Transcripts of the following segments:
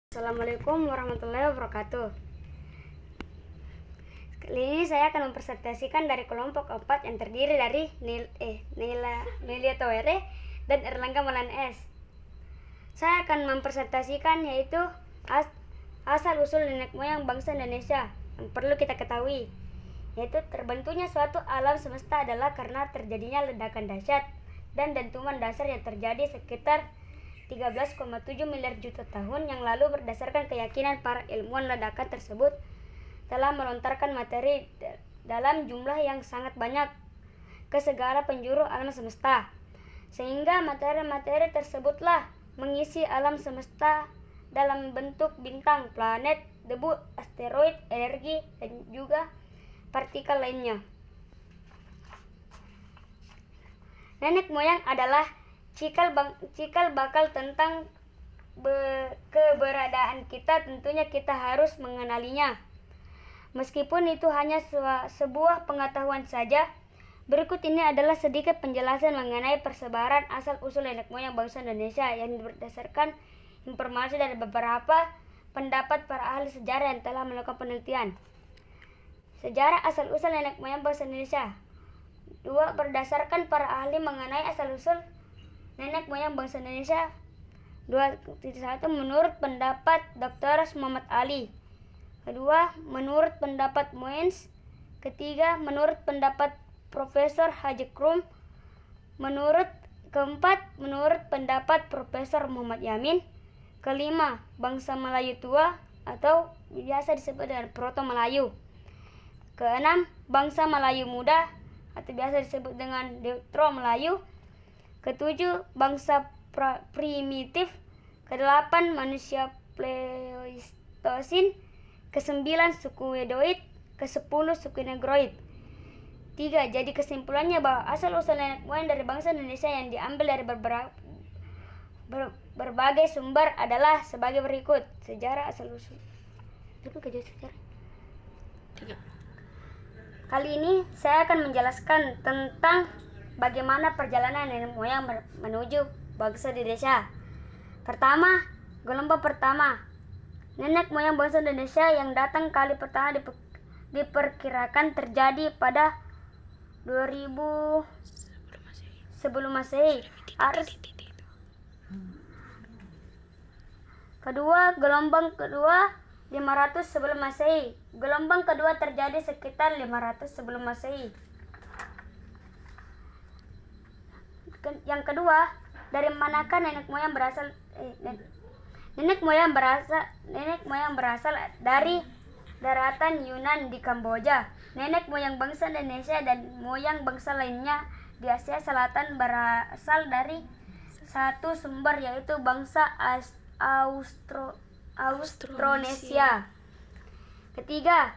Assalamualaikum warahmatullahi wabarakatuh. Kali ini saya akan mempresentasikan dari kelompok 4 yang terdiri dari Nelia Tawere dan Erlangga Maulana S. Saya akan mempresentasikan yaitu asal-usul nenek moyang bangsa Indonesia yang perlu kita ketahui, yaitu terbentuknya suatu alam semesta adalah karena terjadinya ledakan dahsyat dan dentuman dasar yang terjadi sekitar 13,7 miliar juta tahun yang lalu. Berdasarkan keyakinan para ilmuwan, ledakan tersebut telah melontarkan materi dalam jumlah yang sangat banyak ke segala penjuru alam semesta, sehingga materi-materi tersebutlah mengisi alam semesta dalam bentuk bintang, planet, debu, asteroid, energi, dan juga partikel lainnya. Nenek moyang adalah cikal bakal tentang keberadaan kita. Tentunya kita harus mengenalinya. Meskipun itu hanya sebuah pengetahuan saja, berikut ini adalah sedikit penjelasan mengenai persebaran asal-usul nenek moyang bangsa Indonesia yang berdasarkan informasi dari beberapa pendapat para ahli sejarah yang telah melakukan penelitian. Sejarah asal-usul nenek moyang bangsa Indonesia. 2. Berdasarkan para ahli mengenai asal-usul nenek moyang bangsa Indonesia. 2.1 menurut pendapat Dr. Muhammad Ali. Kedua, menurut pendapat Moens. Ketiga, menurut pendapat Profesor Haji Krum. Keempat, menurut pendapat Profesor Muhammad Yamin. Kelima, bangsa Melayu tua atau biasa disebut dengan Proto Melayu. Keenam, bangsa Melayu muda atau biasa disebut dengan Deutero Melayu. Ketujuh, bangsa primitif. Kedelapan, manusia Pleistosin. Kesembilan, suku Wedoid. Kesepuluh, suku Negroid. 3. Jadi kesimpulannya bahwa asal-usul nenek moyang dari bangsa Indonesia yang diambil dari berbagai sumber adalah sebagai berikut. Sejarah asal-usul. Kali ini saya akan menjelaskan tentang bagaimana perjalanan nenek moyang menuju bangsa Indonesia. Pertama, gelombang pertama. Nenek moyang bangsa Indonesia yang datang kali pertama diperkirakan terjadi pada 2000 sebelum Masehi. Kedua, gelombang kedua 500 sebelum Masehi. Gelombang kedua terjadi sekitar 500 sebelum Masehi. Yang kedua, dari manakah nenek moyang berasal? Nenek moyang berasal dari daratan Yunan di Kamboja. Nenek moyang bangsa Indonesia dan moyang bangsa lainnya di Asia Selatan berasal dari satu sumber, yaitu bangsa Austronesia. Ketiga,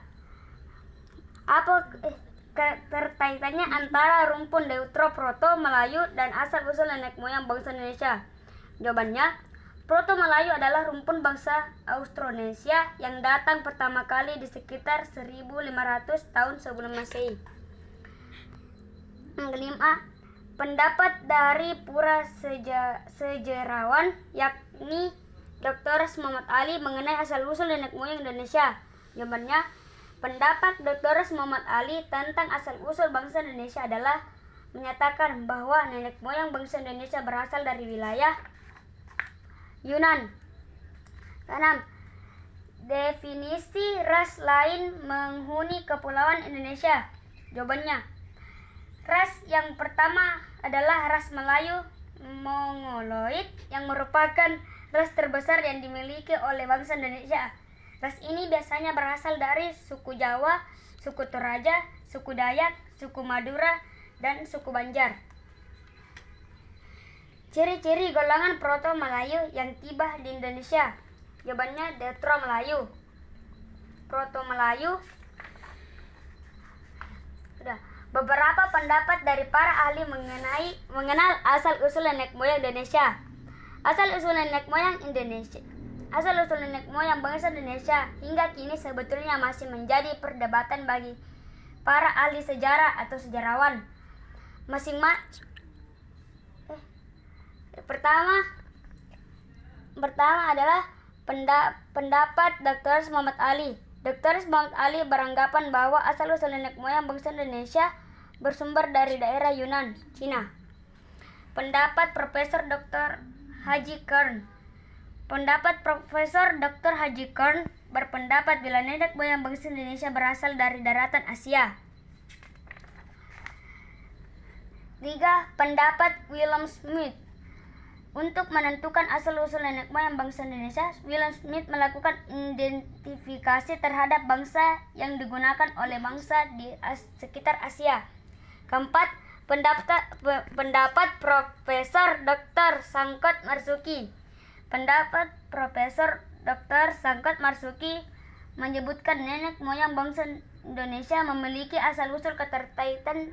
keterkaitannya antara rumpun Deutero Proto Melayu dan asal-usul nenek moyang bangsa Indonesia? Jawabannya, Proto Melayu adalah rumpun bangsa Austronesia yang datang pertama kali di sekitar 1500 tahun sebelum Masehi. Yang kelima, pendapat dari pura sejarawan yakni Dr. Muhammad Ali mengenai asal-usul nenek moyang Indonesia. Jawabannya, pendapat Dr. Muhammad Ali tentang asal-usul bangsa Indonesia adalah menyatakan bahwa nenek moyang bangsa Indonesia berasal dari wilayah Yunan. Keenam, definisi ras lain menghuni kepulauan Indonesia. Jawabannya, ras yang pertama adalah ras Melayu Mongoloid yang merupakan ras terbesar yang dimiliki oleh bangsa Indonesia. Ras ini biasanya berasal dari suku Jawa, suku Toraja, suku Dayak, suku Madura, dan suku Banjar. Ciri-ciri golongan Proto Melayu yang tiba di Indonesia. Jawabannya, Deutero Melayu. Proto Melayu. Beberapa pendapat dari para ahli mengenal asal-usul nenek moyang Indonesia. Asal-usul nenek moyang bangsa Indonesia hingga kini sebetulnya masih menjadi perdebatan bagi para ahli sejarah atau sejarawan. Pertama adalah Pendapat Dr. Muhammad Ali. Dr. Muhammad Ali beranggapan bahwa asal-usul nenek moyang bangsa Indonesia bersumber dari daerah Yunan, Cina. Pendapat Profesor Dr. Haji Kern. Pendapat Profesor Dr. Haji Kern berpendapat bila nenek moyang bangsa Indonesia berasal dari daratan Asia. 3. Pendapat William Smith. Untuk menentukan asal-usul nenek moyang bangsa Indonesia, William Smith melakukan identifikasi terhadap bangsa yang digunakan oleh bangsa di sekitar Asia. 4. Pendapat Profesor Dr. Sangkot Marzuki. Pendapat Profesor Dr. Sangkot Marzuki menyebutkan nenek moyang bangsa Indonesia memiliki asal-usul keterkaitan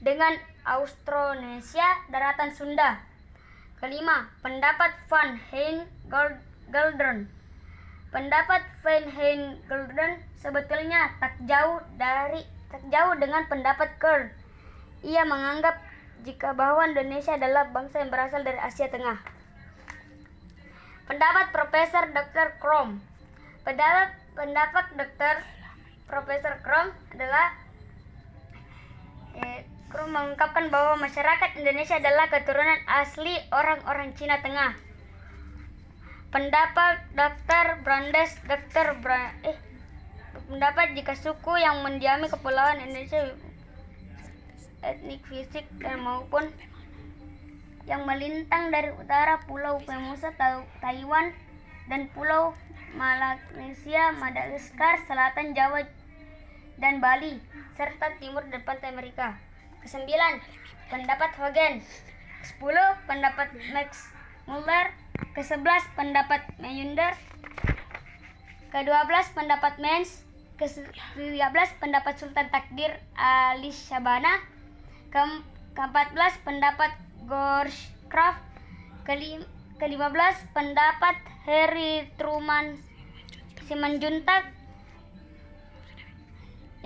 dengan Austronesia, daratan Sunda. 5. Pendapat Van Gelderen. Pendapat Van Gelderen sebetulnya tak jauh dengan pendapat Kern. Ia menganggap jika bahwa Indonesia adalah bangsa yang berasal dari Asia Tengah. Pendapat Profesor Dr. Krom. Pendapat Dr. Profesor Krom adalah Krom mengungkapkan bahwa masyarakat Indonesia adalah keturunan asli orang-orang Cina Tengah. Pendapat Dr. Brandes. Pendapat jika suku yang mendiami kepulauan Indonesia etnik, fisik, dan maupun yang melintang dari utara Pulau Formosa, Taiwan, dan Pulau Malaysia, Madagaskar, Selatan Jawa, dan Bali, serta timur dan pantai Amerika. 9. Pendapat Hogan. 10. Pendapat Max Muller. 11. Pendapat Mayunder. 12. Pendapat Menz. 13. Pendapat Sultan Takdir Ali Syabana. 14. Pendapat Gorscraft. 15. Pendapat Harry Truman Simanjuntak.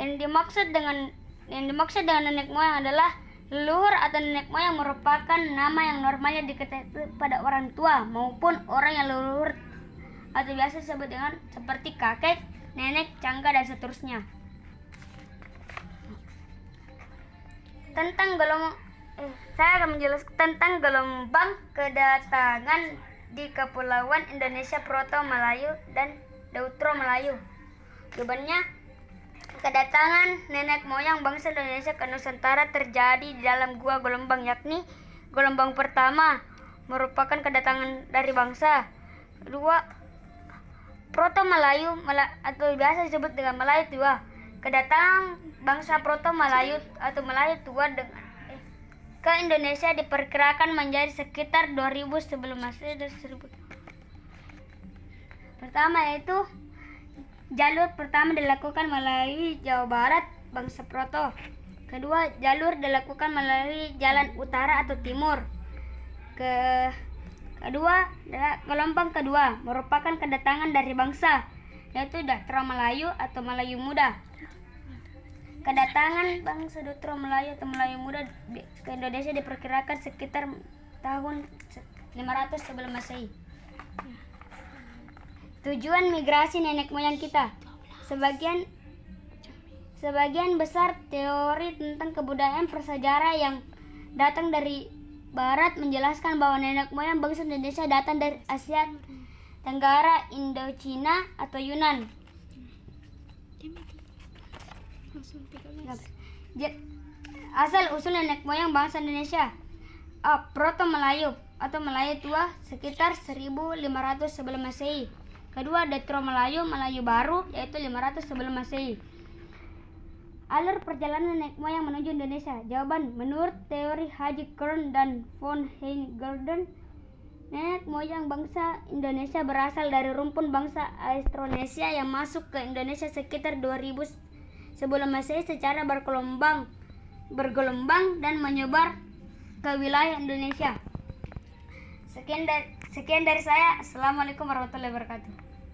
Yang dimaksud dengan nenek moyang adalah leluhur atau nenek moyang merupakan nama yang normalnya diketahui pada orang tua maupun orang yang leluhur atau biasa disebut dengan seperti kakek, nenek, cangga, dan seterusnya. Saya akan menjelaskan tentang gelombang kedatangan di Kepulauan Indonesia Proto-Melayu dan Deutero-Melayu. Jawabannya, kedatangan nenek moyang bangsa Indonesia ke Nusantara terjadi di dalam dua gelombang, yakni gelombang pertama merupakan kedatangan dari bangsa. Kedua, Proto-Melayu atau biasa disebut dengan Melayu Tua. Kedatangan bangsa Proto-Melayu atau Melayu Tua ke Indonesia diperkirakan menjadi sekitar 2000 sebelum Masehi dan 1000. Pertama yaitu jalur pertama dilakukan melalui Jawa Barat, bangsa Proto. Kedua, jalur dilakukan melalui jalan utara atau timur. Gelombang kedua merupakan kedatangan dari bangsa, yaitu Datro Melayu atau Melayu Muda. Kedatangan bangsa Datro Melayu atau Melayu Muda ke Indonesia diperkirakan sekitar tahun 500 sebelum Masehi. Tujuan migrasi nenek moyang kita. Sebagian besar teori tentang kebudayaan prasejarah yang datang dari Barat menjelaskan bahwa nenek moyang bangsa Indonesia datang dari Asia Tenggara, Indochina, atau Yunan. Asal usul nenek moyang bangsa Indonesia. A. Proto Melayu atau Melayu Tua sekitar 1500 sebelum Masehi. Kedua, Deutero Melayu, Melayu Baru, yaitu 500 sebelum Masehi. Alur perjalanan nenek moyang menuju Indonesia. Jawaban, menurut teori Haji Kern dan von Heijgerden, nenek moyang bangsa Indonesia berasal dari rumpun bangsa Austronesia yang masuk ke Indonesia sekitar 2000 sebelum Masehi secara bergelombang dan menyebar ke wilayah Indonesia. Sekian dari saya. Assalamualaikum warahmatullahi wabarakatuh.